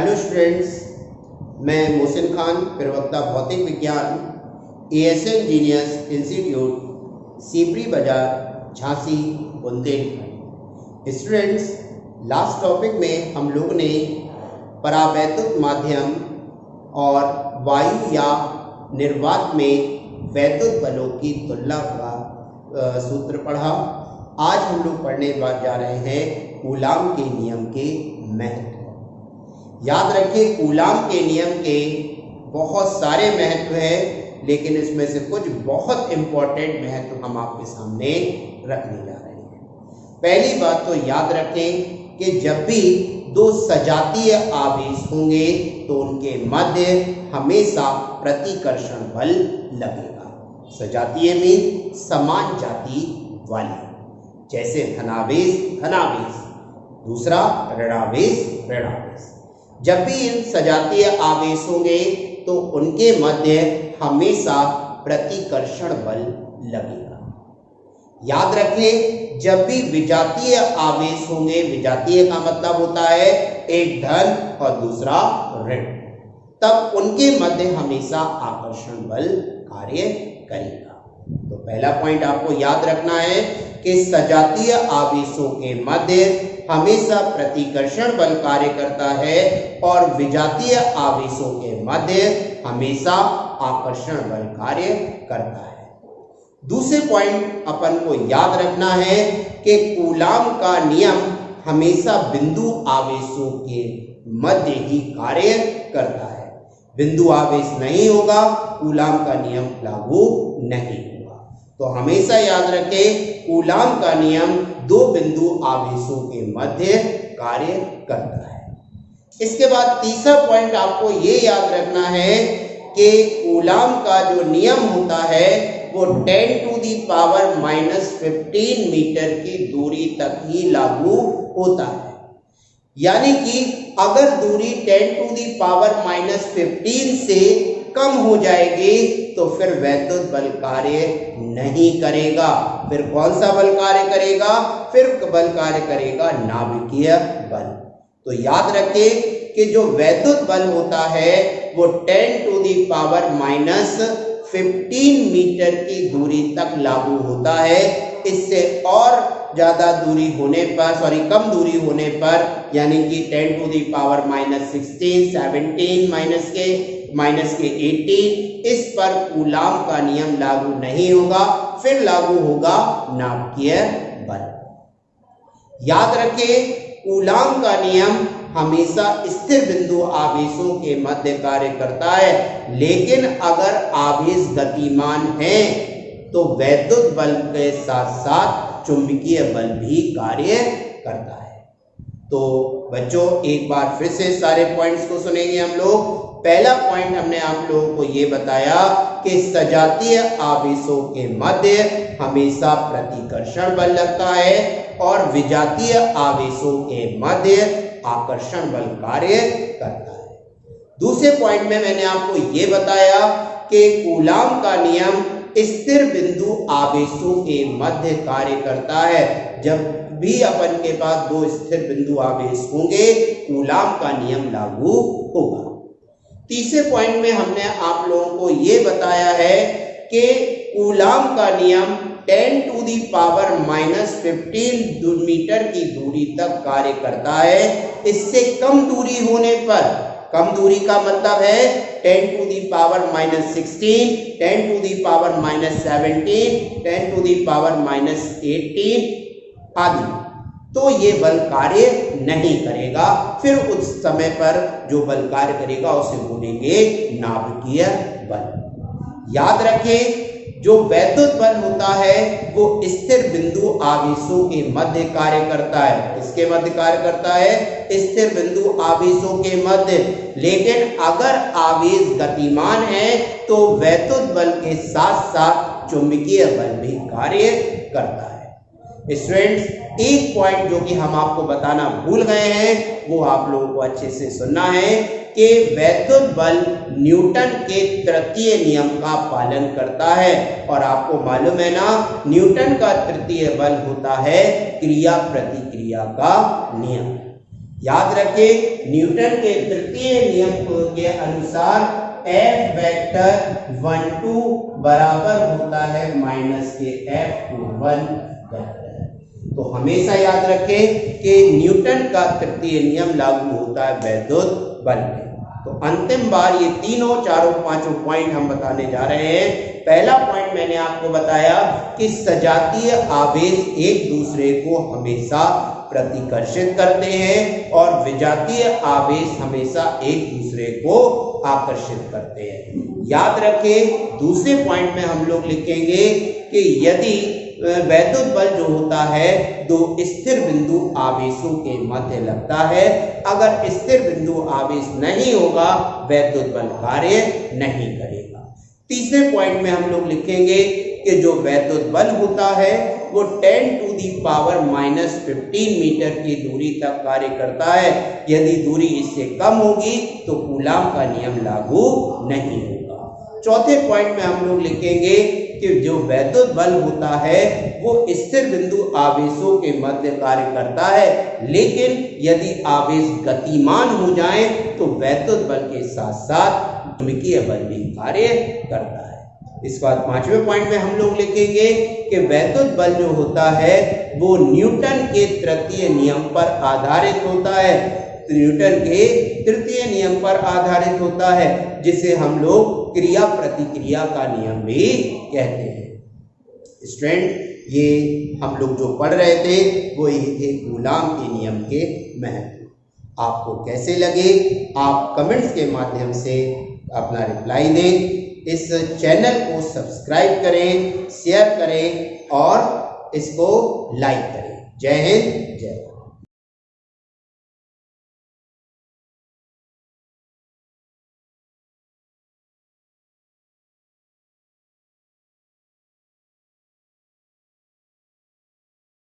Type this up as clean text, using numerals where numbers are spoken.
Hello students, मैं मोहसिन खान, प्रवक्ता भौतिक विज्ञान, एएसएम इंजीनियर्स इंस्टीट्यूट, सीपरी बाजार, Jhansi, Bundelkhand. Students, last topic में हम लोग ने परावैद्युत माध्यम और वायु या निर्वात में वैद्युत बलों की तुलना का सूत्र पढ़ा। आज हम लोग पढ़ने जा रहे हैं कूलाम के नियम के महत्व। याद रखिए, कूलाम के नियम के बहुत सारे महत्व हैं, लेकिन इसमें से कुछ बहुत इंपॉर्टेंट महत्व हम आपके सामने रखने जा रहे हैं। पहली बात तो याद रखें कि जब भी दो सजातीय आवेश होंगे तो उनके मध्य हमेशा प्रतिकर्षण बल लगेगा। सजातीय में समान जाति वाले, जैसे धनावेश धनावेश, दूसरा ऋणावेश ऋणावेश। जब भी इन सजातीय आवेश होंगे तो उनके मध्य हमेशा प्रतिकर्षण बल लगेगा। याद रखें, जब भी विजातीय आवेश होंगे, विजातीय का मतलब होता है एक धन और दूसरा ऋण, तब उनके मध्य हमेशा आकर्षण बल कार्य करेगा। तो पहला पॉइंट आपको याद रखना है कि सजातीय आवेशों के मध्य हमेशा प्रतिकर्षण बल कार्य करता है और विजातीय आवेशों के मध्य हमेशा आकर्षण बल कार्य करता है। दूसरे पॉइंट अपन को याद रखना है कि कूलाम का नियम हमेशा बिंदु आवेशों के मध्य ही कार्य करता है। बिंदु आवेश नहीं होगा, कूलाम का नियम लागू नहीं होगा। तो हमेशा याद रखें, कूलाम का नियम दो बिंदु आवेशों के मध्य कार्य करता है। इसके बाद तीसरा पॉइंट आपको ये याद रखना है कि कूलाम का जो नियम होता है वो 10⁻⁻15 मीटर की दूरी तक ही लागू होता है। यानी कि अगर दूरी 10⁻⁻15 से कम हो जाएगी तो फिर वैद्युत बल कार्य नहीं करेगा। फिर कौन सा बल कार्य करेगा? फिर बल कार्य करेगा नाभिकीय बल। तो याद रखें कि जो वैद्युत बल होता है वो 10⁻⁻15 मीटर की दूरी तक लागू होता है। इससे और ज्यादा दूरी होने पर, कम दूरी होने पर, यानी कि 10⁻16, 17 माइनस के 18, इस पर कूलाम का नियम लागू नहीं होगा, फिर लागू होगा नाभिकीय बल। याद रखें, कूलाम का नियम हमेशा स्थिर बिंदु आवेशों के मध्य कार्य करता है, लेकिन अगर आवेश गतिमान है तो वैद्युत बल के साथ साथ चुंबकीय बल भी कार्य करता है। तो बच्चों, एक बार फिर से सारे पॉइंट्स को सुनेंगे हम लोग। पहला पॉइंट हमने आप लोगों को ये बताया कि सजातीय आवेशों के मध्य हमेशा प्रतिकर्षण बल लगता है और विजातीय आवेशों के मध्य आकर्षण बल कार्य करता है। दूसरे पॉइंट में मैंने आपको ये बताया कि कूलाम का नियम स्थिर बिंदु आवेशों के मध्य कार्य करता है। जब भी अपन के पास दो स्थिर बिंदु आवेश होंगे, कूलाम का नियम लागू होगा। तीसरे पॉइंट में हमने आप लोगों को ये बताया है कि कूलाम का नियम 10⁻⁻15 मीटर की दूरी तक कार्य करता है। इससे कम दूरी होने पर, कम दूरी का मतलब है 10⁻16, 10⁻17, 10⁻18 आदि, तो ये बल कार्य नहीं करेगा। फिर उस समय पर जो बल कार्य करेगा उसे बोलेंगे नाभिकीय बल। याद रखें, जो वैद्युत बल होता है वो स्थिर बिंदु आवेशों के मध्य कार्य करता है। इसके मध्य कार्य करता है स्थिर बिंदु आवेशों के मध्य, लेकिन अगर आवेश गतिमान है तो वैद्युत बल के साथ साथ चुंबकीय बल भी कार्य करता है। स्टूडेंट्स, एक पॉइंट जो कि हम आपको बताना भूल गए हैं वो आप लोगों को अच्छे से सुनना है कि वैद्युत बल न्यूटन के तृतीय नियम का पालन करता है। और आपको मालूम है ना, न्यूटन का तृतीय बल होता है क्रिया प्रतिक्रिया का नियम। याद रखें न्यूटन के तृतीय नियम के अनुसार F वेक्टर 1 2 बराबर होता है माइनस के F21 वेक्टर। तो हमेशा याद रखें कि न्यूटन का तृतीय नियम लागू होता है वैद्युत बल में। तो अंतिम बार ये तीनों चारों पांचों पॉइंट हम बताने जा रहे हैं। पहला पॉइंट मैंने आपको बताया कि सजातीय आवेश एक दूसरे को हमेशा प्रतिकर्षित करते हैं और विजातीय आवेश हमेशा एक दूसरे को आकर्षित करते हैं। याद रखें दूसरे पॉइंट में हम लोग लिखेंगे कि यदि वैद्युत बल जो होता है दो स्थिर बिंदु आवेशों के मध्य लगता है, अगर स्थिर बिंदु आवेश नहीं होगा वैद्युत बल कार्य नहीं करेगा। तीसरे पॉइंट में हम लोग लिखेंगे कि जो वैद्युत बल होता है वो 10⁻⁻15 मीटर की दूरी तक कार्य करता है। यदि दूरी इससे कम होगी तो कूलाम का नियम लागू नहीं होगा। चौथे पॉइंट में हम लोग लिखेंगे कि जो वैद्युत बल होता है वो स्थिर बिंदु आवेशों के मध्य कार्य करता है, लेकिन यदि आवेश गतिमान हो जाए तो वैद्युत बल के साथ साथ चुंबकीय बल भी कार्य करता है। इस बाद पांचवें पॉइंट में हम लोग लिखेंगे कि वैद्युत बल जो होता है वो न्यूटन के तृतीय नियम पर आधारित होता है। न्यूटन के तृतीय नियम पर आधारित होता है जिसे हम लोग क्रिया प्रतिक्रिया का नियम भी कहते हैं। स्टूडेंट ये हम लोग जो पढ़ रहे थे वो ये थे कूलाम के नियम के महत्व। आपको कैसे लगे आप कमेंट्स के माध्यम से अपना रिप्लाई दें। इस चैनल को सब्सक्राइब करें, शेयर करें और इसको लाइक करें। जय हिंद, जय भारत।